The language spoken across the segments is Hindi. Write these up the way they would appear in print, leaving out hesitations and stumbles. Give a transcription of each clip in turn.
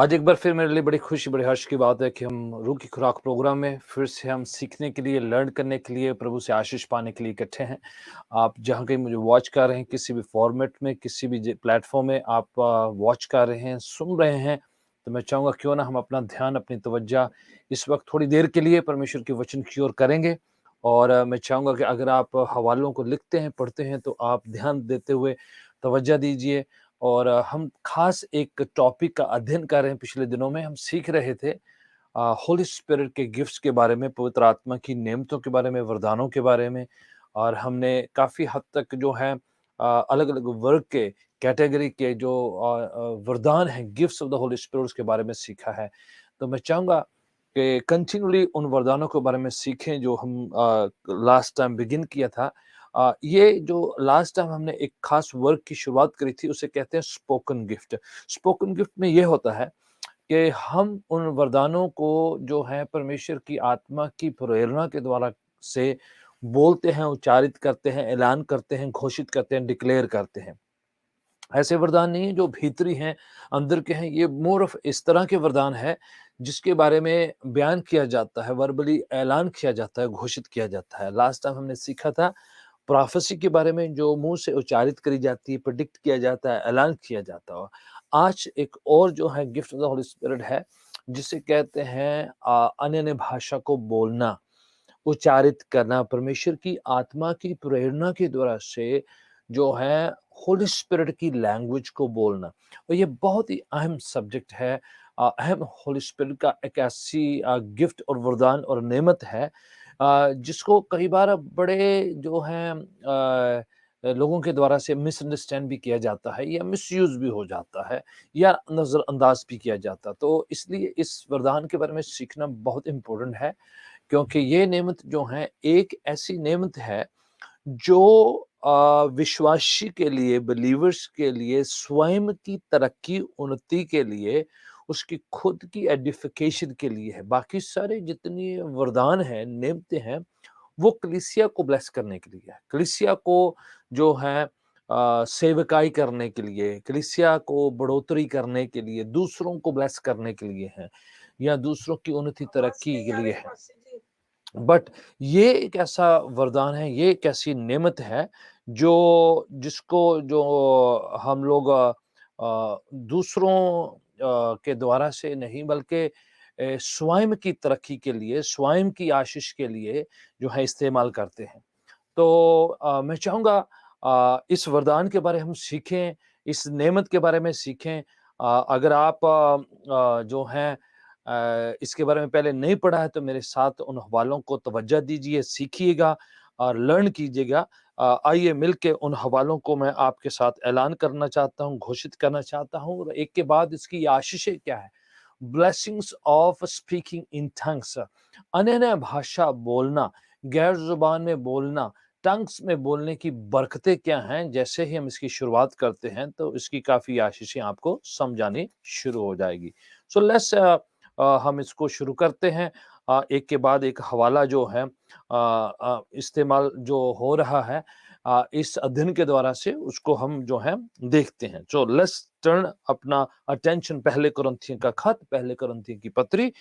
आज एक बार फिर मेरे लिए बड़ी खुशी, बड़े हर्ष की बात है कि हम रूह की खुराक प्रोग्राम में फिर से हम सीखने के लिए, लर्न करने के लिए, प्रभु से आशीष पाने के लिए इकट्ठे हैं। आप जहाँ कहीं मुझे वॉच कर रहे हैं, किसी भी फॉर्मेट में, किसी भी प्लेटफॉर्म में आप वॉच कर रहे हैं, सुन रहे हैं, तो मैं चाहूँगा क्यों ना हम अपना ध्यान, अपनी तवज्जो इस वक्त थोड़ी देर के लिए परमेश्वर के वचन की ओर करेंगे। और मैं चाहूँगा कि अगर आप हवालों को लिखते हैं, पढ़ते हैं, तो आप ध्यान देते हुए तवज्जो दीजिए। और हम खास एक टॉपिक का अध्ययन कर रहे हैं। पिछले दिनों में हम सीख रहे थे होली स्पिरिट के गिफ्ट्स के बारे में, पवित्र आत्मा की नेमतों के बारे में, वरदानों के बारे में। और हमने काफ़ी हद तक जो है अलग-अलग वर्ग के, कैटेगरी के जो वरदान हैं, gifts of the Holi spirit, उसके बारे में सीखा है। तो मैं चाहूँगा कि कंटिन्यूअली उन वरदानों के बारे में सीखें जो हम लास्ट टाइम बिगिन किया था। ये जो लास्ट टाइम हमने एक खास वर्क की शुरुआत करी थी, उसे कहते हैं स्पोकन गिफ्ट। स्पोकन गिफ्ट में ये होता है कि हम उन वरदानों को जो है परमेश्वर की आत्मा की प्रेरणा के द्वारा से बोलते हैं, उच्चारित करते हैं, ऐलान करते हैं, घोषित करते हैं, डिक्लेयर करते हैं। ऐसे वरदान नहीं है जो भीतरी हैं, अंदर के हैं। ये मोर ऑफ इस तरह के वरदान है जिसके बारे में बयान किया जाता है, वर्बली ऐलान किया जाता है, घोषित किया जाता है। लास्ट टाइम हमने सीखा था प्रोफेसी के बारे में, जो मुंह से उच्चारित करी जाती है, प्रेडिक्ट किया जाता है, ऐलान किया जाता है। आज एक और जो है gift of the Holi spirit है, जिसे कहते हैं अन्य भाषा को बोलना, उच्चारित करना, परमेश्वर की आत्मा की प्रेरणा के द्वारा से जो है होली स्पिरिट की लैंग्वेज को बोलना। और ये बहुत ही अहम सब्जेक्ट है। अहम होली स्पिरिट का एक ऐसी गिफ्ट और वरदान और नेमत है जिसको कई बार बड़े जो हैं लोगों के द्वारा से मिसअंडरस्टैंड भी किया जाता है, या मिसयूज भी हो जाता है, या नज़रअंदाज भी किया जाता है। तो इसलिए इस वरदान के बारे में सीखना बहुत इम्पोर्टेंट है, क्योंकि ये नेमत जो है एक ऐसी नेमत है जो विश्वासी के लिए, बिलीवर्स के लिए, स्वयं की तरक्की, उन्नति के लिए, उसकी खुद की एडिफिकेशन के लिए है। बाकी सारे जितनी वरदान हैं, नेमतें हैं, वो कलीसिया को ब्लेस करने के लिए है। कलीसिया को जो है सेवकाई करने के लिए, कलीसिया को बढ़ोतरी करने के लिए, दूसरों को ब्लेस करने के लिए है, या दूसरों की उन्नति, तरक्की के लिए है। बट ये एक ऐसा वरदान है, ये एक ऐसी नेमत है जो जिसको जो हम लोग दूसरों के द्वारा से नहीं, बल्कि स्वयं की तरक्की के लिए, स्वयं की आशीष के लिए जो है इस्तेमाल करते हैं। तो मैं चाहूँगा इस वरदान के बारे हम सीखें, इस नेमत के बारे में सीखें। अगर आप जो हैं इसके बारे में पहले नहीं पढ़ा है, तो मेरे साथ उन हवालों को तवज्जो दीजिए, सीखिएगा और लर्न कीजिएगा। आइए मिलके उन हवालों को मैं आपके साथ ऐलान करना चाहता हूँ, घोषित करना चाहता हूँ, और एक के बाद इसकी आशीषें क्या है। Blessings of speaking in tongues, अन्य भाषा बोलना, गैर ज़ुबान में बोलना, टंग्स में बोलने की बरकतें क्या हैं? जैसे ही हम इसकी शुरुआत करते हैं, तो इसकी काफ़ी आशीषें आपको समझ आनी शुरू हो जाएगी। सो लेट्स हम इसको शुरू करते हैं। एक के बाद एक हवाला जो है इस्तेमाल जो हो रहा है इस अध्ययन के द्वारा से, उसको हम जो है देखते हैं। सो लेट्स टर्न अपना अटेंशन पहले कुरिन्थियों का खत, पहले कुरिन्थियों की पत्री,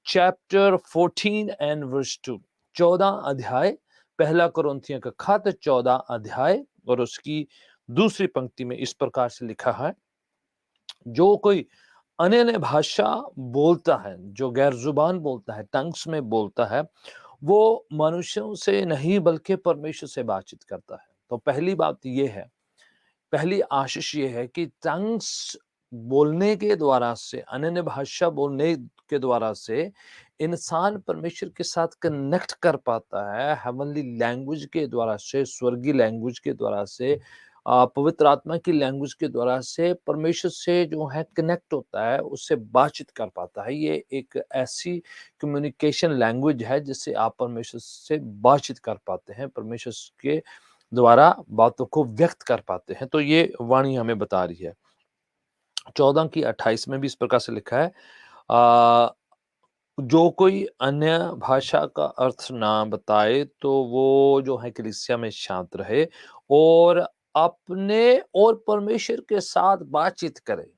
चैप्टर 14 एंड वर्स 2। 14 अध्याय, पहला कुरिन्थियों का खत 14 अध्याय, और उसकी दूसरी पंक्ति में इस प्रकार से लिखा है, जो कोई अन्य भाषा बोलता है, जो गैर जुबान बोलता है, टंग्स में बोलता है, वो मनुष्यों से नहीं बल्कि परमेश्वर से बातचीत करता है। तो पहली बात ये है, पहली आशीष ये है कि टंग्स बोलने के द्वारा से, अन्य भाषा बोलने के द्वारा से इंसान परमेश्वर के साथ कनेक्ट कर पाता है, हेवनली लैंग्वेज के द्वारा से, स्वर्गीय लैंग्वेज के द्वारा से, पवित्र आत्मा की लैंग्वेज के द्वारा से परमेश्वर से जो है कनेक्ट होता है, उससे बातचीत कर पाता है। ये एक ऐसी कम्युनिकेशन लैंग्वेज है जिससे आप परमेश्वर से बातचीत कर पाते हैं, परमेश्वर के द्वारा बातों को व्यक्त कर पाते हैं। तो ये वाणी हमें बता रही है। 14 की 28 में भी इस प्रकार से लिखा है, आ, जो कोई अन्य भाषा का अर्थ ना बताए, तो वो जो है कलीसिया में शांत रहे और अपने और परमेश्वर के साथ बातचीत करे।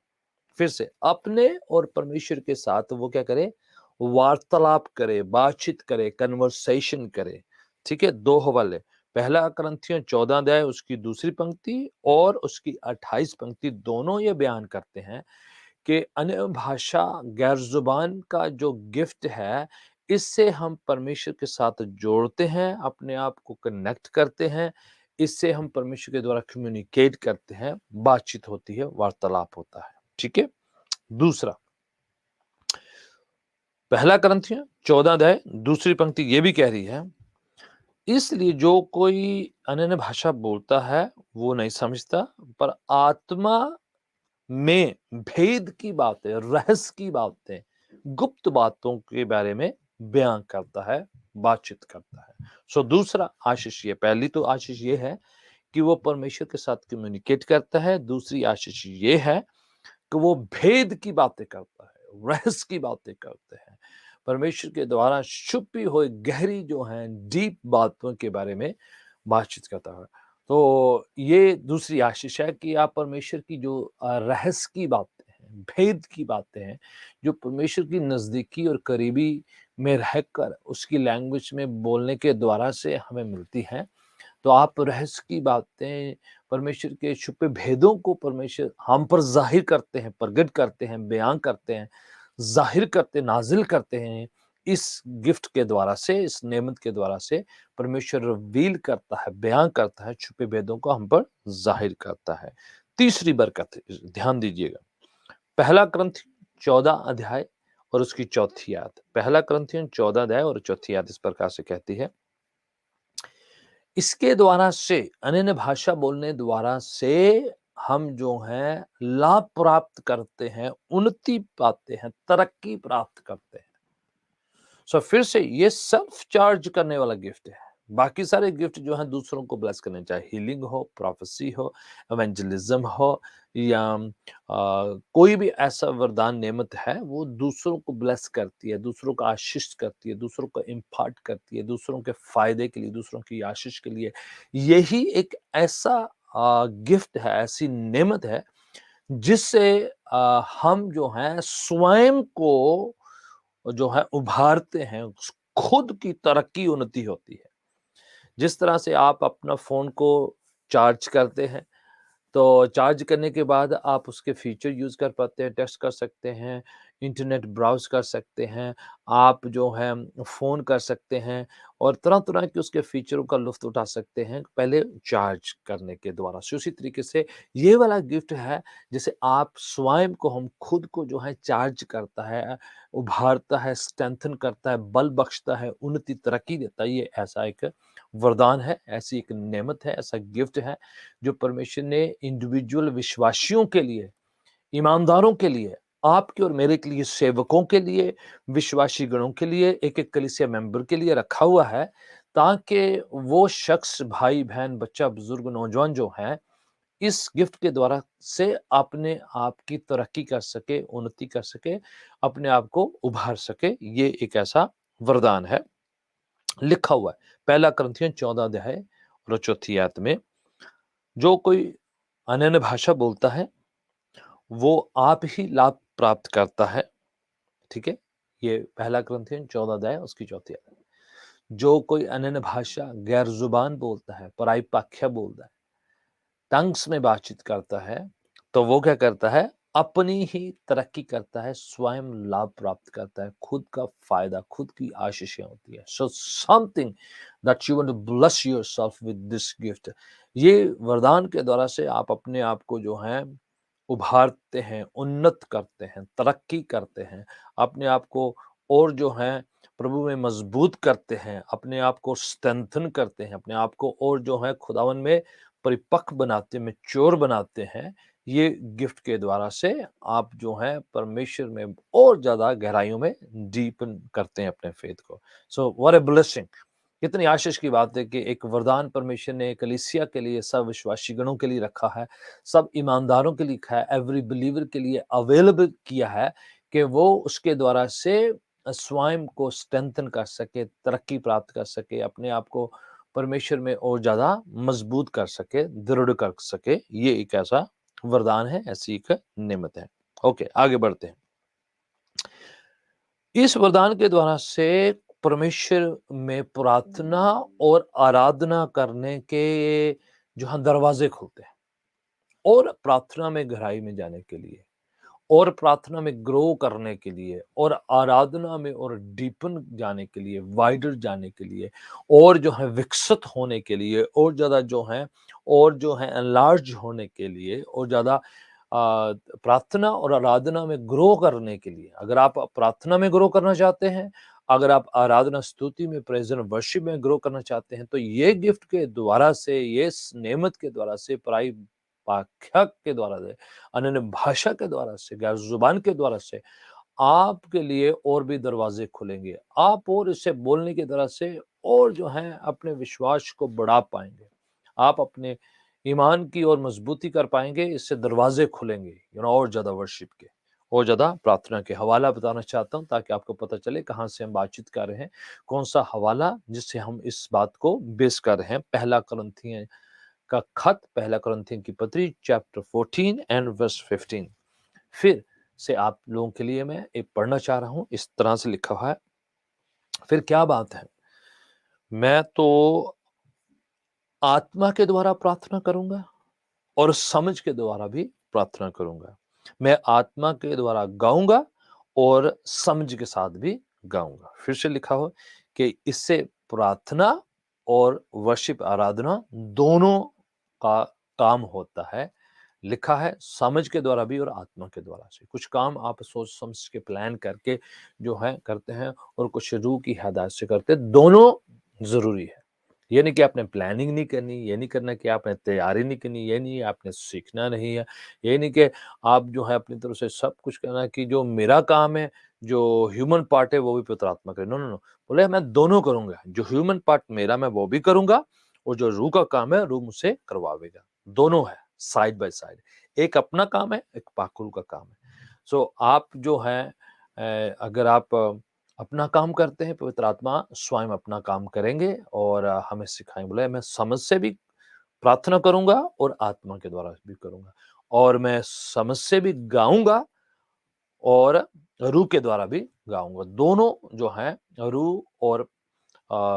फिर से अपने और परमेश्वर के साथ वो क्या करे, वार्तालाप करे, बातचीत करे, कन्वर्सेशन करे। ठीक है, दो हवाले, पहला करंथियों 14 अध्याय उसकी दूसरी पंक्ति और उसकी 28 पंक्ति दोनों ये बयान करते हैं कि अन्य भाषा गैर जुबान का जो गिफ्ट है, इससे हम परमेश्वर के साथ जोड़ते हैं, अपने आप को कनेक्ट करते हैं, इससे हम परमेश्वर के द्वारा कम्युनिकेट करते हैं, बातचीत होती है, वार्तालाप होता है। ठीक है, दूसरा, पहला करंथियों 14 अध्याय दूसरी पंक्ति ये भी कह रही है, इसलिए जो कोई अन्य भाषा बोलता है वो नहीं समझता, पर आत्मा में भेद की बातें, रहस्य की बातें, गुप्त बातों के बारे में बयान करता है, बातचीत करता है। सो दूसरा आशीष ये, पहली तो आशीष ये है कि वो परमेश्वर के साथ कम्युनिकेट करता है, दूसरी आशीष ये है कि वो भेद की बातें करता है, रहस्य की बातें करते हैं, परमेश्वर के द्वारा छुपी हुई गहरी जो है डीप बातों के बारे में बातचीत करता है। तो ये दूसरी आशीष है कि आप परमेश्वर की जो रहस्य की बातें हैं, भेद की बातें हैं, जो परमेश्वर की नजदीकी और करीबी में रहकर उसकी लैंग्वेज में बोलने के द्वारा से हमें मिलती हैं, तो आप रहस्य की बातें, परमेश्वर के छुपे भेदों को परमेश्वर हम पर ज़ाहिर करते हैं, प्रगट करते हैं, बयान करते हैं, ज़ाहिर करते, नाज़िल करते हैं। इस गिफ्ट के द्वारा से, इस नेमत के द्वारा से परमेश्वर रिवील करता है, बयान करता है, छुपे भेदों को हम पर ज़ाहिर करता है। तीसरी बरकत, ध्यान दीजिएगा, पहला करंथियों 14 अध्याय और उसकी चौथी आयत। पहला करंथियों 14 अध्याय और चौथी आयत इस प्रकार से कहती है, इसके द्वारा से, अन्य भाषा बोलने द्वारा से हम जो हैं लाभ प्राप्त करते हैं, उन्नति पाते हैं, तरक्की प्राप्त करते हैं। सो फिर से ये सेल्फ चार्ज करने वाला गिफ्ट है। बाकी सारे गिफ्ट जो हैं दूसरों को ब्लेस करने, चाहे हीलिंग हो, प्रोफेसी हो, इवेंजलिज्म हो या कोई भी ऐसा वरदान नेमत है, वो दूसरों को ब्लेस करती है, दूसरों को आशीष करती है, दूसरों को इम्पार्ट करती है, दूसरों के फायदे के लिए, दूसरों की आशीष के लिए। यही एक ऐसा गिफ्ट है, ऐसी नेमत है जिससे हम जो हैं स्वयं को जो है उभारते हैं, खुद की तरक्की उन्नति होती है। जिस तरह से आप अपना फ़ोन को चार्ज करते हैं, तो चार्ज करने के बाद आप उसके फीचर यूज़ कर पाते हैं, टेक्स्ट कर सकते हैं, इंटरनेट ब्राउज़ कर सकते हैं, आप जो है फ़ोन कर सकते हैं और तरह-तरह के उसके फीचरों का लुत्फ़ उठा सकते हैं, पहले चार्ज करने के द्वारा से। उसी तरीके से ये वाला गिफ्ट है, जिसे आप स्वयं को, हम खुद को जो है चार्ज करता है, उभारता है, स्ट्रेंथन करता है, बल बख्शता है, उन्नति, तरक्की देता है। ये ऐसा एक वरदान है, ऐसी एक नेमत है, ऐसा गिफ्ट है जो परमेश्वर ने इंडिविजुअल विश्वासियों के लिए, ईमानदारों के लिए, आपके और मेरे के लिए, सेवकों के लिए, विश्वासी गणों के लिए, एक-एक कलीसिया मेंबर के लिए रखा हुआ है, ताकि वो शख्स, भाई, बहन, बच्चा, बुजुर्ग, नौजवान जो हैं, इस गिफ्ट के द्वारा से अपने आप की तरक्की कर सके, उन्नति कर सके, अपने आप को उभार सके। ये एक ऐसा वरदान है, लिखा हुआ है। पहला करंथियों 14 अध्याय और चौथी आयत में, जो कोई अन्य भाषा बोलता है, वो आप ही लाभ प्राप्त करता है। ठीक है? ये पहला करंथियों 14 अध्याय उसकी चौथी आयत। जो कोई अन्य भाषा, गैर ज़ुबान बोलता है, पराई पाख्या बोलता है, टंग्स में बातचीत करता है, तो वो क्या करता है? अपनी ही तरक्की करता है, स्वयं लाभ प्राप्त करता है, खुद का फ़ायदा, खुद की आशीषें होती है। So something that you want to bless yourself with this gift. ये वरदान के द्वारा से आप अपने आप को जो है उभारते हैं, उन्नत करते हैं, तरक्की करते हैं, अपने आप को और जो है प्रभु में मजबूत करते हैं, अपने आप को स्ट्रेंथन करते हैं, अपने आप को और जो है खुदावन में परिपक्व बनाते, मैच्योर बनाते हैं। ये गिफ्ट के द्वारा से आप जो है परमेश्वर में और ज़्यादा गहराइयों में डीपन करते हैं अपने फेथ को। So what a blessing! कितनी आशीष की बात है कि एक वरदान परमेश्वर ने कलीसिया के लिए, सब विश्वासी गणों के लिए रखा है, सब ईमानदारों के लिए लिखा है, एवरी बिलीवर के लिए अवेलेबल किया है कि वो उसके द्वारा से स्वयं को स्ट्रेंथन कर सके, तरक्की प्राप्त कर सके, अपने आप को परमेश्वर में और ज़्यादा मजबूत कर सके, दृढ़ कर सके। ये एक ऐसा वरदान है, ऐसी एक नेमत है। ओके, आगे बढ़ते हैं। इस वरदान के द्वारा से परमेश्वर में प्रार्थना और आराधना करने के जो है दरवाजे खुलते हैं, और प्रार्थना में गहराई में जाने के लिए, और प्रार्थना में ग्रो करने के लिए, और आराधना में और डीपन जाने के लिए, वाइडर जाने के लिए, और जो है विकसित होने के लिए, और ज़्यादा जो है, और जो है एनलार्ज होने के लिए, और ज़्यादा प्रार्थना और आराधना में ग्रो करने के लिए। अगर आप प्रार्थना में ग्रो करना चाहते हैं, अगर आप आराधना स्तुति में, प्रेज़ एंड वर्शिप में ग्रो करना चाहते हैं, तो ये गिफ्ट के द्वारा से, ये नेमत के द्वारा से, पराई भाषा के द्वारा से, अन्य भाषा के द्वारा से, गैर जुबान के द्वारा से आपके लिए और भी दरवाजे खुलेंगे। आप और इससे बोलने की तरह से और जो है अपने विश्वास को बढ़ा पाएंगे। आप अपने ईमान की और मजबूती कर पाएंगे, इससे दरवाजे खुलेंगे, और ज्यादा वर्शिप के, और ज्यादा प्रार्थना के। हवाला बताना चाहता हूँ ताकि आपको पता चले कहाँ से हम बातचीत कर रहे हैं, कौन सा हवाला जिससे हम इस बात को बेस कर रहे हैं। पहला कुरिन्थियों का खत, पहला कुरिन्थियों की पत्री, चैप्टर 14 एंड वर्स 15। फिर से आप लोगों के लिए मैं एक पढ़ना चाह रहा हूं। इस तरह से लिखा हुआ है, फिर क्या बात है, मैं तो आत्मा के द्वारा प्रार्थना करूंगा और समझ के द्वारा भी प्रार्थना करूंगा। मैं आत्मा के द्वारा गाऊंगा और समझ के साथ भी गाऊंगा। फिर से लिखा हो कि इससे प्रार्थना और वर्शिप, आराधना दोनों का काम होता है। लिखा है समझ के द्वारा भी और आत्मा के द्वारा से। कुछ काम आप सोच समझ के प्लान करके जो है करते हैं, और कुछ रूह की हिदायत से करते हैं। दोनों जरूरी है। ये नहीं कि आपने प्लानिंग नहीं करनी, ये नहीं करना कि आपने तैयारी नहीं करनी, ये नहीं आपने सीखना नहीं है, ये नहीं कि आप जो है अपनी तरफ से सब कुछ करना कि जो मेरा काम है, जो ह्यूमन पार्ट है वो भी पवित्र आत्मा करे। नो नो नो, बोले मैं दोनों करूंगा। जो ह्यूमन पार्ट मेरा मैं वो भी करूंगा, और जो रूह का काम है रूह मुझसे करवावेगा। दोनों है, साइड बाय साइड। एक अपना काम है, एक पाकुल का काम है। सो आप जो है अगर आप अपना काम करते हैं, पवित्र आत्मा स्वयं अपना काम करेंगे और हमें सिखाएंगे। बोले मैं समझ से भी प्रार्थना करूंगा और आत्मा के द्वारा भी करूंगा, और मैं समझ से भी गाऊंगा और रूह के द्वारा भी गाऊंगा। दोनों जो है, रूह और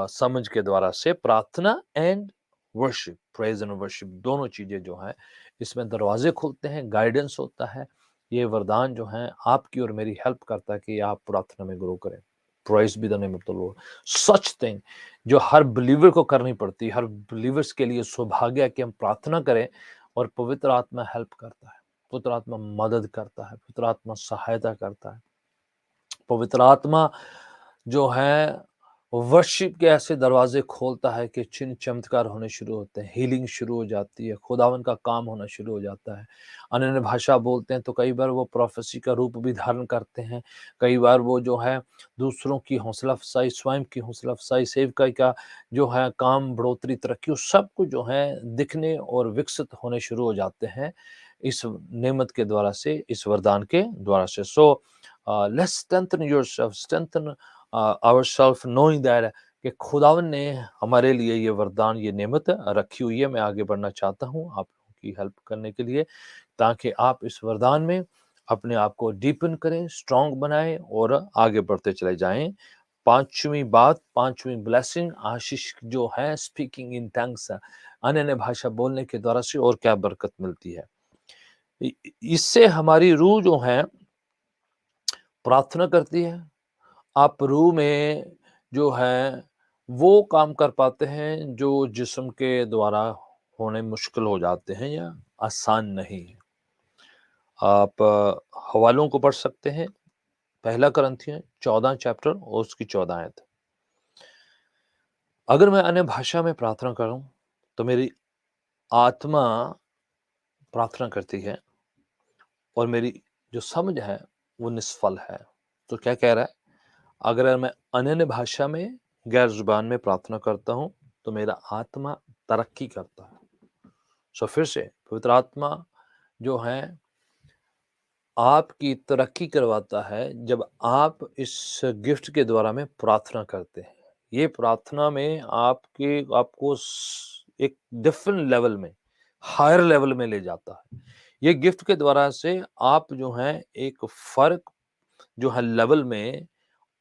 समझ के द्वारा से प्रार्थना and worship, praise and worship, दोनों चीजें जो है इसमें दरवाजे खुलते हैं, गाइडेंस होता है। ये वरदान जो है आपकी और मेरी हेल्प करता है कि आप प्रार्थना में ग्रो करें। Praise be the name of the Lord. Such thing जो हर बिलीवर को करनी पड़ती है, हर बिलीवर्स के लिए सौभाग्य है कि हम प्रार्थना करें, और पवित्र आत्मा हेल्प करता है, पवित्र आत्मा मदद करता है, पवित्र आत्मा सहायता करता है। पवित्र आत्मा जो है वर्शिप के ऐसे दरवाजे खोलता है कि चिन्ह चमत्कार होने शुरू होते हैं, हीलिंग शुरू हो जाती है, खुदावन का काम होना शुरू हो जाता है। अन्य भाषा बोलते हैं तो कई बार वो प्रोफेसी का रूप भी धारण करते हैं। कई बार वो जो है दूसरों की हौसला अफजाई, स्वयं की हौसला अफजाई, सेवकाई का जो है काम, बढ़ोतरी, तरक्की, सब कुछ जो है दिखने और विकसित होने शुरू हो जाते हैं इस नेमत के द्वारा से, इस वरदान के द्वारा से। So let's strengthen yourself, strengthen ourselves, knowing that कि खुदावन ने हमारे लिए ये वरदान, ये नेमत रखी हुई है। मैं आगे बढ़ना चाहता हूँ आप लोगों की हेल्प करने के लिए, ताकि आप इस वरदान में अपने आप को डीपन करें, स्ट्रांग बनाएं और आगे बढ़ते चले जाएं। पांचवी बात, पांचवी ब्लेसिंग, आशीष जो है, स्पीकिंग इन टंग्स, अन्य भाषा बोलने के द्वारा से और क्या बरकत मिलती है। इससे हमारी रूह जो है प्रार्थना करती है। आप रूह में जो है वो काम कर पाते हैं जो जिस्म के द्वारा होने मुश्किल हो जाते हैं या आसान नहीं है। आप हवालों को पढ़ सकते हैं। पहला कुरिन्थियों 14 चैप्टर और उसकी 14 आयत। अगर मैं अन्य भाषा में प्रार्थना करूं तो मेरी आत्मा प्रार्थना करती है और मेरी जो समझ है वो निष्फल है। तो क्या कह रहा है? अगर मैं अन्य भाषा में, गैर जुबान में प्रार्थना करता हूं तो मेरा आत्मा तरक्की करता है। सो फिर से पवित्र आत्मा जो है आपकी तरक्की करवाता है जब आप इस गिफ्ट के द्वारा में प्रार्थना करते हैं। ये प्रार्थना में आपको एक डिफरेंट लेवल में, हायर लेवल में ले जाता है। ये गिफ्ट के द्वारा से आप जो है एक फ़र्क जो है लेवल में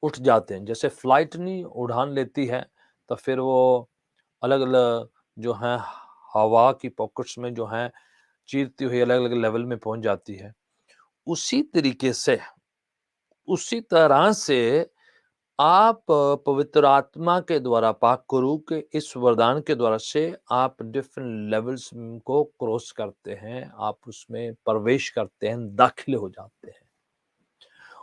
उठ जाते हैं। जैसे फ्लाइट नहीं उड़ान लेती है, तो फिर वो अलग-अलग जो है हवा की पॉकेट्स में जो है चीरती हुई अलग-अलग लेवल में पहुँच जाती है। उसी तरीके से, उसी तरह से आप पवित्र आत्मा के द्वारा पाक कुरु के इस वरदान के द्वारा से आप डिफरेंट लेवल्स को क्रॉस करते हैं, आप उसमें प्रवेश करते हैं, दाखिल हो जाते हैं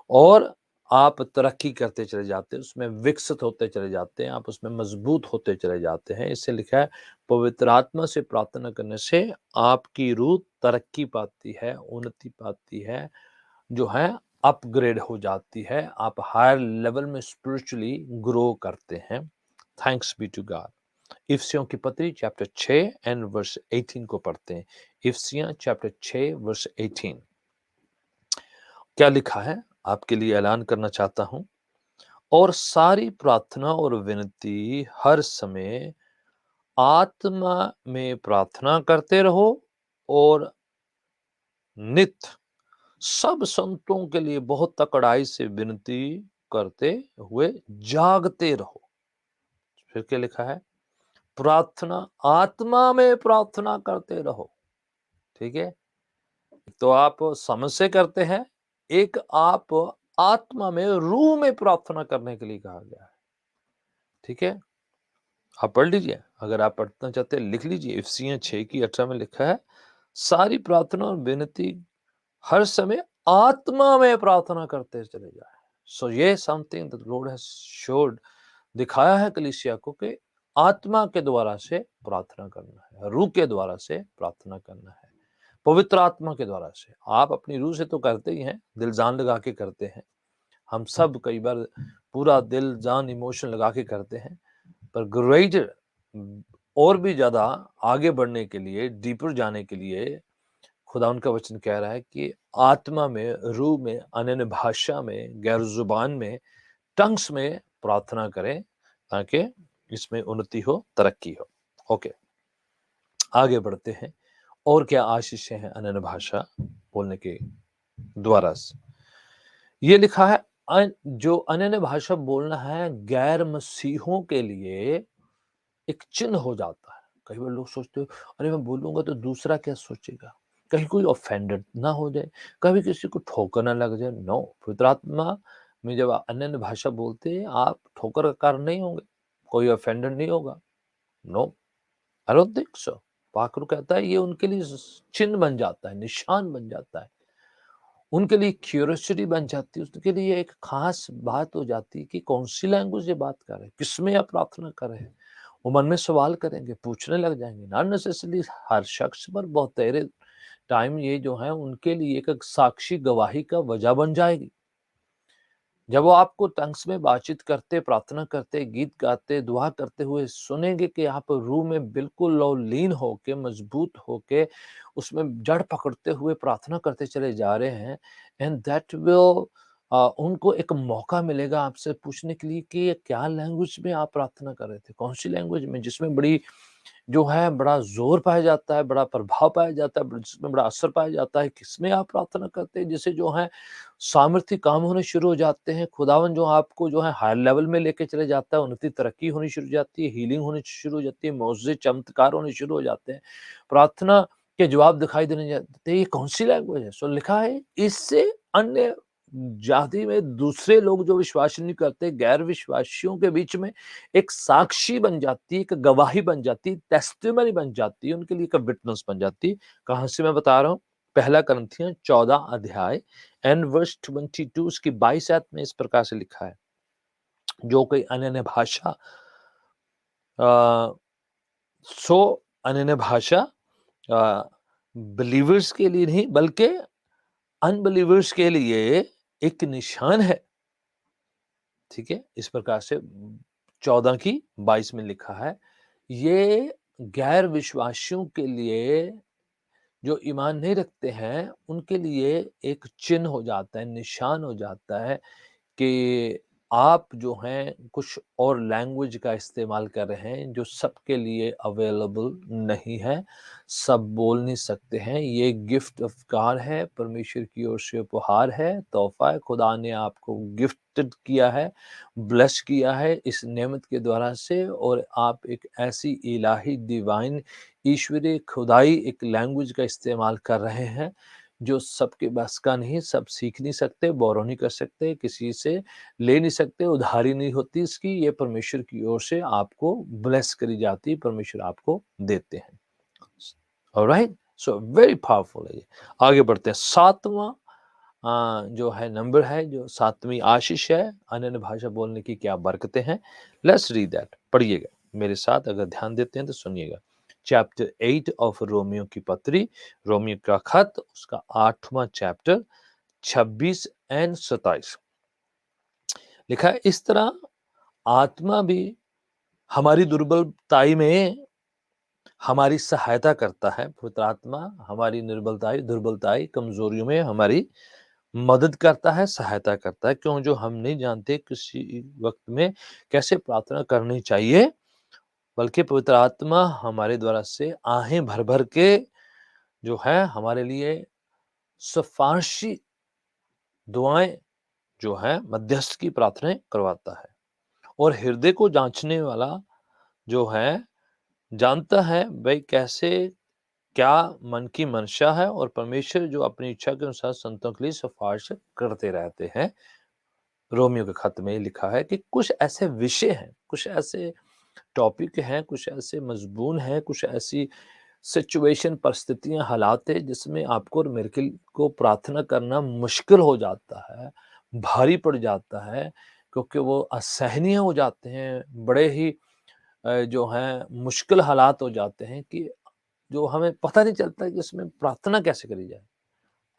और आप तरक्की करते चले जाते हैं, उसमें विकसित होते चले जाते हैं, आप उसमें मजबूत होते चले जाते हैं। इससे लिखा है पवित्र आत्मा से प्रार्थना करने से आपकी रूह तरक्की पाती है, उन्नति पाती है, जो है अपग्रेड हो जाती है, आप हायर लेवल में स्पिरिचुअली ग्रो करते हैं। Thanks be to God. इफिसियों की पत्री चैप्टर 6 एंड वर्स 18 को पढ़ते हैं। इफिसियां चैप्टर 6 वर्स 18 क्या लिखा है, आपके लिए ऐलान करना चाहता हूं। और सारी प्रार्थना और विनती हर समय आत्मा में प्रार्थना करते रहो और नित सब संतों के लिए बहुत तकड़ाई से विनती करते हुए जागते रहो। फिर क्या लिखा है, प्रार्थना आत्मा में प्रार्थना करते रहो। ठीक है, तो आप समझ से करते हैं, एक आप आत्मा में रूह में प्रार्थना करने के लिए कहा गया है। ठीक है, आप पढ़ लीजिए, अगर आप पढ़ना चाहते हैं लिख लीजिए। इफिसियों 6 की 18 में लिखा है, सारी प्रार्थना और विनती हर समय आत्मा में प्रार्थना करते चले जाए। सो ये something that Lord has showed, दिखाया है कलीसिया को कि आत्मा के द्वारा से प्रार्थना करना है, रूह के द्वारा से प्रार्थना करना है, पवित्र आत्मा के द्वारा से। आप अपनी रूह से तो करते ही हैं, दिल जान लगा के करते हैं, हम सब कई बार पूरा दिल जान इमोशन लगा के करते हैं, पर ग्रेटर और भी ज्यादा आगे बढ़ने के लिए, डीपर जाने के लिए खुदा उनका वचन कह रहा है कि आत्मा में, रूह में, अन्य भाषा में, गैर जुबान में, टंग्स में प्रार्थना करें ताकि इसमें उन्नति हो, तरक्की हो। ओके, आगे बढ़ते हैं। और क्या आशीषें हैं अन्य भाषा बोलने के द्वारा से? ये लिखा है जो अन्य भाषा बोलना है गैर मसीहों के लिए एक चिन्ह हो जाता है। कई बार लोग सोचते हो, अरे मैं बोलूंगा तो दूसरा क्या सोचेगा, कहीं कोई ऑफेंडेड ना हो जाए, कभी किसी को ठोकर ना लग जाए। नो, पवित्र आत्मा में जब अन्य भाषा बोलते हैं, आप ठोकर का कारण नहीं होंगे, कोई ऑफेंडेड नहीं होगा। No, I don't think so. पाखरू कहता है ये उनके लिए चिन्ह बन जाता है, निशान बन जाता है, उनके लिए क्यूरियोसिटी बन जाती है, उसके लिए एक खास बात हो जाती है कि कौन सी लैंग्वेज ये बात कर रहे हैं, किसमें आप प्रार्थना कर रहे हैं। वो मन में सवाल करेंगे, पूछने लग जाएंगे। नॉट नेसेसरली हर शख्स पर, बहुत तेरे टाइम ये जो है उनके लिए एक साक्षी गवाही का वजह बन जाएगी। जब वो आपको टंग्स में बातचीत करते, प्रार्थना करते, गीत गाते, दुआ करते हुए सुनेंगे कि आप रूह में बिल्कुल लीन होके, मजबूत होके, उसमें जड़ पकड़ते हुए प्रार्थना करते चले जा रहे हैं, एंड दैट विल उनको एक मौका मिलेगा आपसे पूछने के लिए कि ये क्या लैंग्वेज में आप प्रार्थना कर रहे थे, कौन सी लैंग्वेज में, जिसमें बड़ी जो है बड़ा ज़ोर पाया जाता है, बड़ा प्रभाव पाया जाता है, जिसमें बड़ा असर पाया जाता है, किसमें आप प्रार्थना करते हैं, जिससे जो है सामर्थ्य काम होने शुरू हो जाते हैं। खुदावन जो आपको जो है हायर लेवल में लेके चले जाता है, उन्नति तरक्की होनी शुरू हो जाती है, हीलिंग होनी शुरू हो जाती है, मौज़े चमत्कार होने शुरू हो जाते हैं। प्रार्थना के जवाब दिखाई देने जाते हैं। ये कौन-सी लैंग्वेज है? सो लिखा है, इससे अन्य जाति में दूसरे लोग जो विश्वास नहीं करते, गैर विश्वासियों के बीच में एक साक्षी बन जाती है, एक गवाही बन जाती है, टेस्टिमनी बन जाती है, उनके लिए एक विटनेस बन जाती है। कहाँ से मैं बता रहा हूँ? पहला करंथियन 14 अध्याय एंड वर्स 22 उसकी 22 आयत में इस प्रकार से लिखा है, जो कोई अन्य भाषा सो अन्य भाषा बिलीवर्स के लिए नहीं बल्कि अनबिलीवर्स के लिए एक निशान है। ठीक है, इस प्रकार से 14 की 22 में लिखा है, ये गैर विश्वासियों के लिए, जो ईमान नहीं रखते हैं, उनके लिए एक चिन्ह हो जाता है, निशान हो जाता है कि आप जो हैं कुछ और लैंग्वेज का इस्तेमाल कर रहे हैं जो सबके लिए अवेलेबल नहीं है, सब बोल नहीं सकते हैं। ये गिफ्ट ऑफ गॉड है, परमेश्वर की ओर से उपहार है, तोहफ़ा है, खुदा ने आपको गिफ्टेड किया है, ब्लेस किया है इस नेमत के द्वारा से, और आप एक ऐसी इलाही डिवाइन ईश्वरीय खुदाई एक लैंग्वेज का इस्तेमाल कर रहे हैं, जो सबके बस का नहीं, सब सीख नहीं सकते, बोरो नहीं कर सकते, किसी से ले नहीं सकते, उधारी नहीं होती इसकी, ये परमेश्वर की ओर से आपको ब्लेस करी जाती है, परमेश्वर आपको देते हैं। ऑलराइट, सो वेरी पावरफुल है ये। आगे बढ़ते हैं, सातवां जो है नंबर है, जो सातवीं आशीष है, अन्य भाषा बोलने की क्या बरकतें हैं। लेट्स रीड दैट, पढ़िएगा मेरे साथ, अगर ध्यान देते हैं तो सुनिएगा। चैप्टर 8 ऑफ रोमियो की पत्री, रोमियो का खत, उसका 8वां चैप्टर 26 एंड 27 लिखा है इस तरह आत्मा भी हमारी दुर्बलताई में हमारी सहायता करता है। पवित्र आत्मा हमारी निर्बलताई, दुर्बलताई, कमजोरियों में हमारी मदद करता है, सहायता करता है। क्यों? जो हम नहीं जानते किसी वक्त में कैसे प्रार्थना करनी चाहिए, बल्कि पवित्र आत्मा हमारे द्वारा से आहें भर भर के जो है हमारे लिए सिफारिशी दुआएं जो है मध्यस्थ की प्रार्थनाएं करवाता है, और हृदय को जांचने वाला जो है जानता है भाई कैसे क्या मन की मंशा है, और परमेश्वर जो अपनी इच्छा के अनुसार संतों के लिए सिफारिश करते रहते हैं। रोमियो के खत में लिखा है कि कुछ ऐसे विषय हैं, कुछ ऐसे टॉपिक हैं, कुछ ऐसे मजबून हैं, कुछ ऐसी सिचुएशन, परिस्थितियां, हालात है जिसमें आपको और मेरे को प्रार्थना करना मुश्किल हो जाता है, भारी पड़ जाता है, क्योंकि वो असहनीय हो जाते हैं, बड़े ही जो हैं मुश्किल हालात हो जाते हैं कि जो हमें पता नहीं चलता कि इसमें प्रार्थना कैसे करी जाए।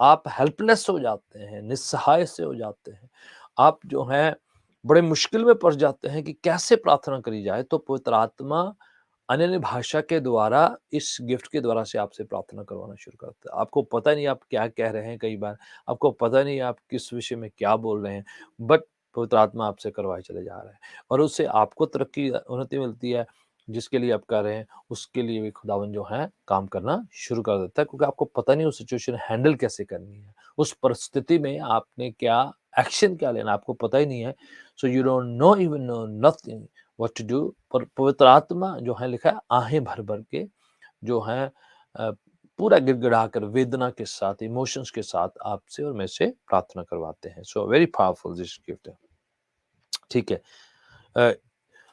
आप हेल्पलेस हो जाते हैं, निस्सहाय से हो जाते हैं। आप जो हैं बड़े मुश्किल में पड़ जाते हैं कि कैसे प्रार्थना करी जाए, तो पवित्र आत्मा अन्य भाषा के द्वारा इस गिफ्ट के द्वारा से आपसे प्रार्थना करवाना शुरू करता है। आपको पता नहीं आप क्या कह रहे हैं कई बार, आपको पता नहीं आप किस विषय में क्या बोल रहे हैं, बट पवित्र आत्मा आपसे करवाए चले जा रहा है, और उससे आपको तरक्की, उन्नति मिलती है, जिसके लिए आप कर रहे हैं, उसके लिए भी खुदावन जो है काम करना शुरू कर देता है, क्योंकि आपको पता नहीं वो सिचुएशन हैंडल कैसे करनी है। उस परिस्थिति में आपने क्या एक्शन क्या लेना आपको पता ही नहीं है। So you don't know even know nothing what to do. पर पवित्र आत्मा जो है लिखा है आहें भर भर के जो है पूरा गिड़गिड़ा कर वेदना के साथ, इमोशंस के साथ आपसे और मैं से प्रार्थना करवाते हैं। So very powerful this gift है। ठीक है। अ,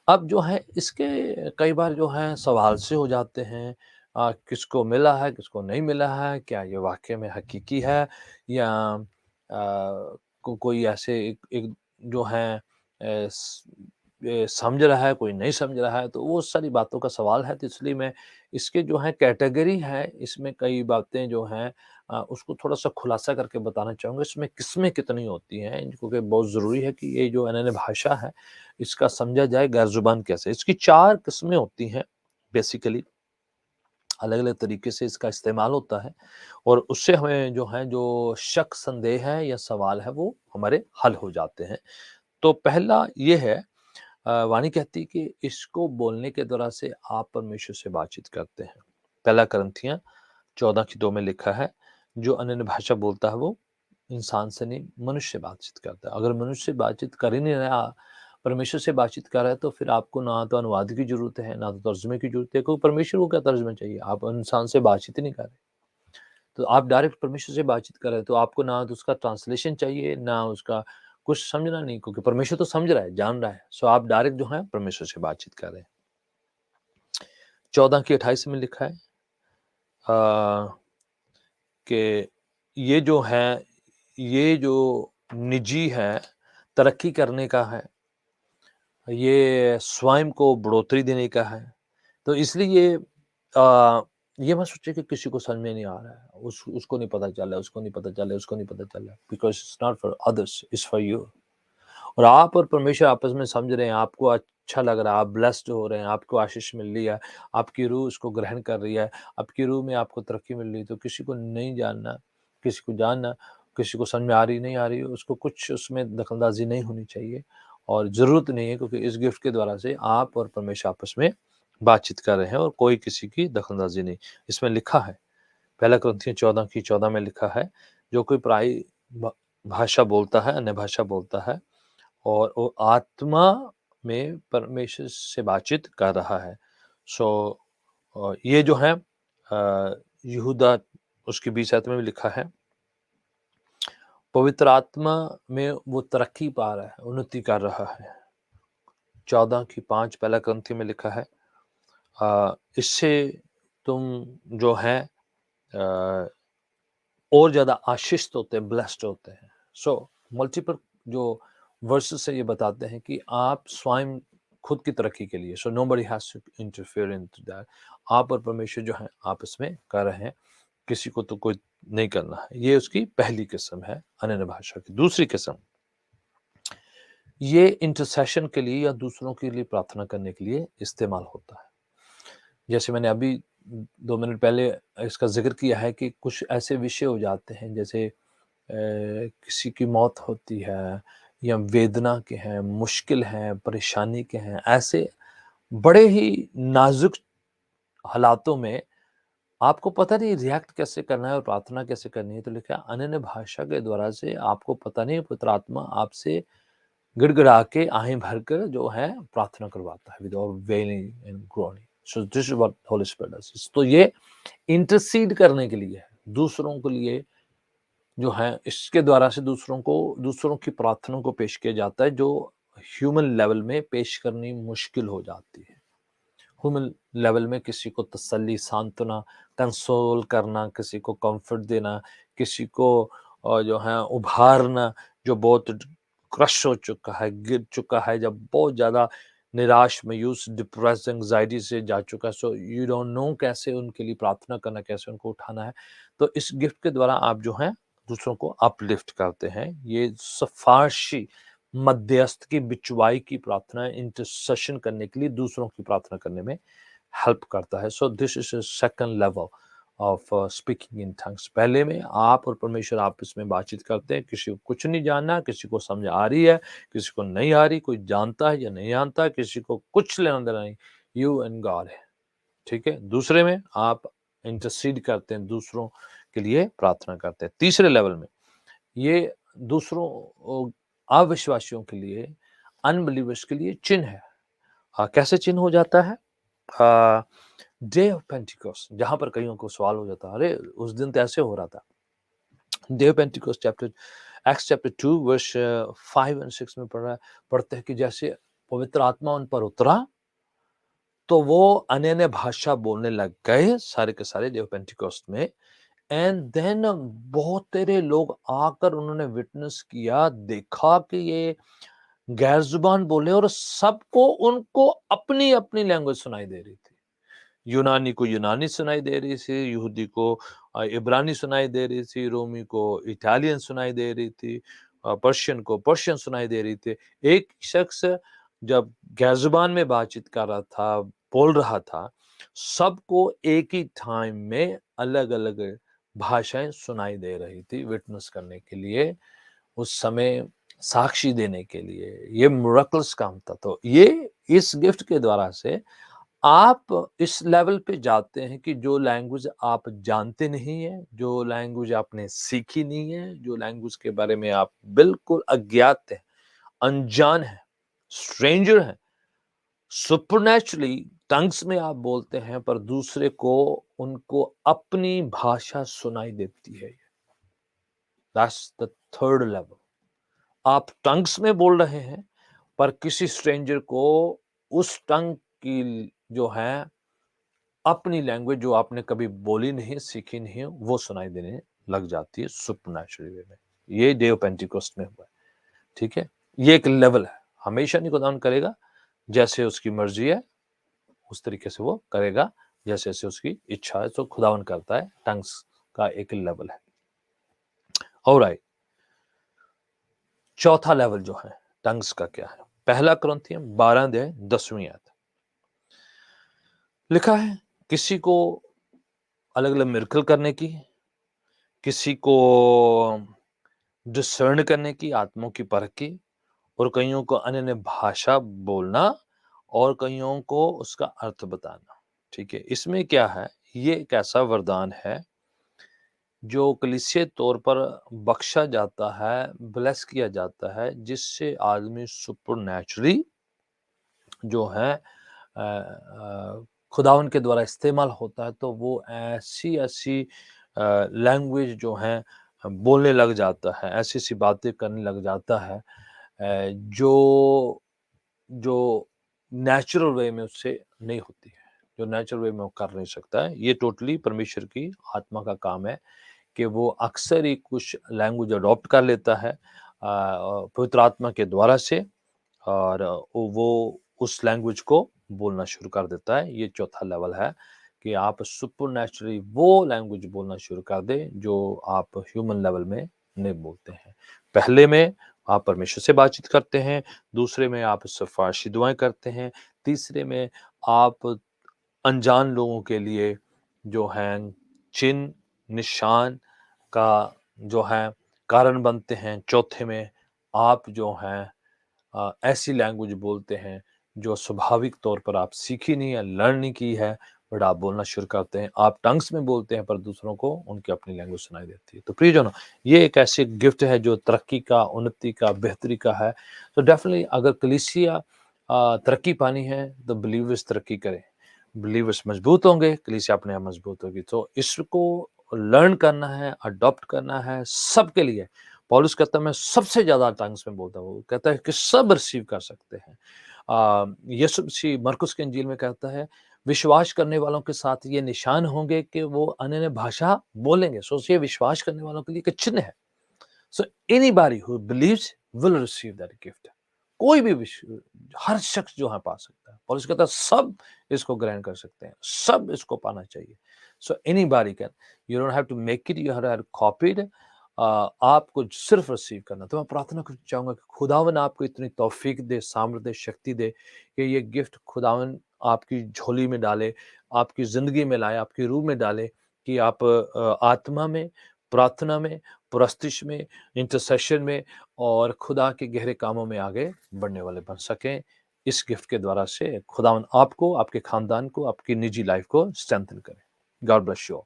अब जो है इसके कई बार जो है सवाल से हो जाते हैं, किसको मिला है, किसको नहीं मिला है, क्या ये वाक़ई में हकीकी है, या कोई ऐसे एक एक जो है समझ रहा है, कोई नहीं समझ रहा है, तो वो सारी बातों का सवाल है। तो इसलिए मैं इसके जो है कैटेगरी है, इसमें कई बातें जो हैं उसको थोड़ा-सा खुलासा करके बताना चाहूँगा। इसमें किस्में कितनी होती हैं, क्योंकि बहुत ज़रूरी है कि ये जो अन्य भाषा है इसका समझा जाए गैर ज़ुबान कैसे। इसकी 4 किस्में होती हैं बेसिकली, अलग-अलग तरीके से इसका इस्तेमाल होता है, और उससे हमें जो है जो शक, संदेह है या सवाल है वो हमारे हल हो जाते हैं। तो पहला ये है, वाणी कहती है कि इसको बोलने के द्वारा से आप परमेश्वर से बातचीत करते हैं। पहला करंथियाँ 14 की 2 में लिखा है, जो अन्य भाषा बोलता है वो इंसान से नहीं, मनुष्य से बातचीत करता है। अगर मनुष्य से बातचीत कर ही नहीं रहा, परमेश्वर से बातचीत कर रहा है, तो फिर आपको ना तो अनुवाद की ज़रूरत है, ना तो तर्जुमे की ज़रूरत है, क्योंकि परमेश्वर को क्या तर्जुमा चाहिए? आप इंसान से बातचीत ही नहीं कर रहे। तो आप डायरेक्ट परमेश्वर से बातचीत कर रहे हैं, तो आपको ना तो उसका ट्रांसलेशन चाहिए, ना उसका कुछ समझना नहीं, क्योंकि परमेश्वर तो समझ रहा है, जान रहा है। सो आप डायरेक्ट जो है परमेश्वर से बातचीत कर रहे हैं। 14 की 28 में लिखा है अ, कि ये जो है, ये जो निजी है, तरक्की करने का है, ये स्वयं को बढ़ोतरी देने का है। तो इसलिए ये मत सोचिए कि किसी को समझ में नहीं आ रहा है, उसको नहीं पता चल रहा है, उसको नहीं पता चल रहा है, उसको नहीं पता चल रहा है, because it's not for others, it's for you. और आप और परमेश्वर आपस में समझ रहे हैं, आपको अच्छा लग रहा है, आप ब्लेस्ड हो रहे हैं, आपको आशीष मिल रही है, आपकी रूह उसको ग्रहण कर रही है, आपकी रूह में आपको तरक्की मिल रही है, तो किसी को नहीं जानना, किसी को जानना, किसी को समझ में आ रही नहीं आ रही, उसको कुछ उसमें दखलंदाज़ी नहीं होनी चाहिए। और ज़रूरत नहीं है, क्योंकि इस गिफ्ट के द्वारा से आप और परमेश्वर आपस में बातचीत कर रहे हैं और कोई किसी की दखलंदाजी नहीं। इसमें लिखा है, पहला कुरिन्थियों 14 में लिखा है, जो कोई पराई भाषा बोलता है, अन्य भाषा बोलता है और वो आत्मा में परमेश्वर से बातचीत कर रहा है। सो ये जो है यहूदा उसकी 20 आयत में भी लिखा है, पवित्र आत्मा में वो तरक्की पा रहा है, उन्नति कर रहा है। 14:5 पहला कुरिन्थियों में लिखा है, इससे तुम जो है और ज़्यादा आशीषित होते हैं, ब्लेस्ड होते हैं। सो मल्टीपल जो वर्सेस से ये बताते हैं कि आप स्वयं खुद की तरक्की के लिए, so nobody has to interfere into that. आप और परमेश्वर जो है आपस में कर रहे हैं, किसी को तो कोई नहीं करना है। ये उसकी पहली किस्म है अन्य भाषा की। दूसरी किस्म, ये इंटरसेशन के लिए या दूसरों के लिए प्रार्थना करने के लिए इस्तेमाल होता है। जैसे मैंने अभी 2 मिनट पहले इसका ज़िक्र किया है कि कुछ ऐसे विषय हो जाते हैं, जैसे किसी की मौत होती है या वेदना के हैं, मुश्किल हैं, परेशानी के हैं, ऐसे बड़े ही नाज़ुक हालातों में आपको पता नहीं रिएक्ट कैसे करना है और प्रार्थना कैसे करनी है। तो लिखा है, अन्य भाषा के द्वारा से आपको पता नहीं, पवित्र आत्मा आपसे गिड़गिड़ा के आहें भरकर जो है प्रार्थना करवाता है, without wailing and groaning. So this is what Holy Spirit does. तो ये इंटरसीड करने के लिए है, दूसरों के लिए जो है, इसके द्वारा से दूसरों की प्रार्थना को पेश किया जाता है, जो ह्यूमन लेवल में पेश करनी मुश्किल हो जाती है। ह्यूमन लेवल में किसी को तसल्ली, सांत्वना, कंसोल करना, किसी को कंफर्ट देना, किसी को जो है उभारना, जो बहुत क्रश हो चुका है, गिर चुका है, जब बहुत ज़्यादा निराश, मायूस, डिप्रेस, एंग्जाइटी से जा चुका है। सो यू डोंट नो कैसे उनके लिए प्रार्थना करना, कैसे उनको उठाना है। तो इस गिफ्ट के द्वारा आप जो है दूसरों को अपलिफ्ट करते हैं। ये सफारशी मध्यस्थ की बिचवाई की प्रार्थना, इंटरसेशन करने के लिए दूसरों की प्रार्थना करने में हेल्प करता है। सो this is second level of speaking in tongues. पहले में आप और परमेश्वर आपस में बातचीत करते हैं, किसी को कुछ नहीं जानना, किसी को समझ आ रही है, किसी को नहीं आ रही, कोई जानता है या नहीं जानता, किसी को कुछ लेना देना नहीं, यू एंड गॉड है, ठीक है। दूसरे में आप इंटरसीड करते हैं, दूसरों के लिए प्रार्थना करते हैं। तीसरे लेवल में ये दूसरों अविश्वासियों के लिए, अनबिलीवर्स के लिए चिन्ह है। कैसे चिन्ह हो जाता है? डे ऑफ पेंटिकोस्ट, जहां पर कईयों को सवाल हो जाता है, अरे उस दिन तो ऐसे हो रहा था। Day of Pentecost chapter Acts chapter 2 verse 5 and 6 में पढ़ते हैं कि जैसे पवित्र आत्मा उन पर उतरा तो वो अन्य भाषा बोलने लग गए, सारे के सारे डे ऑफ पेंटिकोस्ट में। एंड देन बहुत तेरे लोग आकर उन्होंने विटनेस किया, देखा कि ये गैर जुबान बोले और सबको उनको अपनी अपनी लैंग्वेज सुनाई दे रही थी। यूनानी को यूनानी सुनाई दे रही थी, यहूदी को इब्रानी सुनाई दे रही थी, रोमी को इटालियन सुनाई दे रही थी, पर्शियन को पर्शियन सुनाई दे रही थी। एक शख्स जब गैर जुबान में बातचीत कर रहा था, बोल रहा था, सबको एक ही टाइम में अलग अलग भाषाएं सुनाई दे रही थी, विटनेस करने के लिए, उस समय साक्षी देने के लिए। ये मिरेकल्स काम था। तो ये इस गिफ्ट के द्वारा से आप इस लेवल पे जाते हैं कि जो लैंग्वेज आप जानते नहीं है, जो लैंग्वेज आपने सीखी नहीं है, जो लैंग्वेज के बारे में आप बिल्कुल अज्ञात हैं, अनजान हैं, स्ट्रेंजर हैं, सुपरनैचुरली टंग्स में आप बोलते हैं, पर दूसरे को उनको अपनी भाषा सुनाई देती है। That's the third level. आप टंग्स में बोल रहे हैं, पर किसी स्ट्रेंजर को उस टंग की जो है अपनी लैंग्वेज, जो आपने कभी बोली नहीं, सीखी नहीं है, वो सुनाई देने लग जाती है सुपरनैचुरल वे में। ये डे ऑफ पेंटिकोस्ट में हुआ है, ठीक है। ये एक लेवल है, हमेशा नहीं खुदावन करेगा, जैसे उसकी मर्जी है उस तरीके से वो करेगा, जैसे जैसे उसकी इच्छा है तो खुदावन करता है। टंग्स का एक लेवल है। ऑलराइट, चौथा लेवल जो है टंग्स का क्या है? पहला कुरिन्थियों 12:10 आयत लिखा है, किसी को अलग अलग मिरेकल करने की, किसी को डिसर्न करने की, आत्माओं की परख की, और कइयों को अन्य भाषा बोलना और कइयों को उसका अर्थ बताना। ठीक है? इसमें क्या है, ये एक ऐसा वरदान है जो कलीसिया तौर पर बख्शा जाता है, ब्लेस किया जाता है, जिससे आदमी सुपरनैचुरली जो है खुदावंद के द्वारा इस्तेमाल होता है, तो वो ऐसी-ऐसी लैंग्वेज जो हैं बोलने लग जाता है, ऐसी-ऐसी बातें करने लग जाता है जो जो नेचुरल वे में उससे नहीं होती है, जो नेचुरल वे में वो कर नहीं सकता है। ये टोटली परमेश्वर की आत्मा का काम है कि वो अक्सर ही कुछ लैंग्वेज अडॉप्ट कर लेता है पवित्र आत्मा के द्वारा से और वो उस लैंग्वेज को बोलना शुरू कर देता है। ये चौथा लेवल है कि आप सुपरनैचुरली वो लैंग्वेज बोलना शुरू कर दें जो आप ह्यूमन लेवल में नहीं बोलते हैं। पहले में आप परमेश्वर से बातचीत करते हैं, दूसरे में आप सिफ़ारिशी दुआएँ करते हैं, तीसरे में आप अनजान लोगों के लिए जो हैं चिन्ह, निशान का जो है कारण बनते हैं। चौथे में आप जो हैं ऐसी लैंग्वेज बोलते हैं जो स्वाभाविक तौर पर आप सीखी नहीं है, लर्न नहीं की है, बट आप बोलना शुरू करते हैं। आप टंग्स में बोलते हैं पर दूसरों को उनकी अपनी लैंग्वेज सुनाई देती है। तो प्रियजनों, ये एक ऐसी गिफ्ट है जो तरक्की का, उन्नति का, बेहतरी का है। तो डेफिनिटली अगर कलीसिया तरक्की पानी है तो बिलीवर्स तरक्की करें। बिलीवर्स मजबूत होंगे, कलीसिया अपने आप मजबूत होगी। तो इसको लर्न करना है, अडॉप्ट करना है सबके लिए। पौलुस कहता है मैं सबसे ज़्यादा टंग्स में बोलता हूँ। वो कहता है कि सब रिसीव कर सकते हैं। यीशु मसीह मरकुस के इंजील में कहता है विश्वास करने वालों के साथ ये निशान होंगे कि वो अन्य भाषा बोलेंगे। सोचिए विश्वास करने वालों के लिए एक चिन्ह है। So anybody who believes will receive that gift. कोई भी हर शख्स जो है पा सकता है। पौलुस कहता है सब इसको ग्रहण कर सकते हैं, सब इसको पाना चाहिए। So anybody can, you don't have to make it, you have to copy it. आपको सिर्फ रिसीव करना। तो मैं प्रार्थना करना चाहूंगा कि खुदावन आपको इतनी तौफीक दे, सामर्थ दे, शक्ति दे कि ये गिफ्ट खुदावन आपकी झोली में डाले, आपकी जिंदगी में लाए, आपकी रूह में डाले कि आप आत्मा में, प्रार्थना में, पुरस्तिश में, इंटरसेशन में और खुदा के गहरे कामों में आगे बढ़ने वाले बन सकें। इस गिफ्ट के द्वारा से खुदावन आपको, आपके खानदान को, आपकी निजी लाइफ को स्ट्रेंथन करें। God bless you all.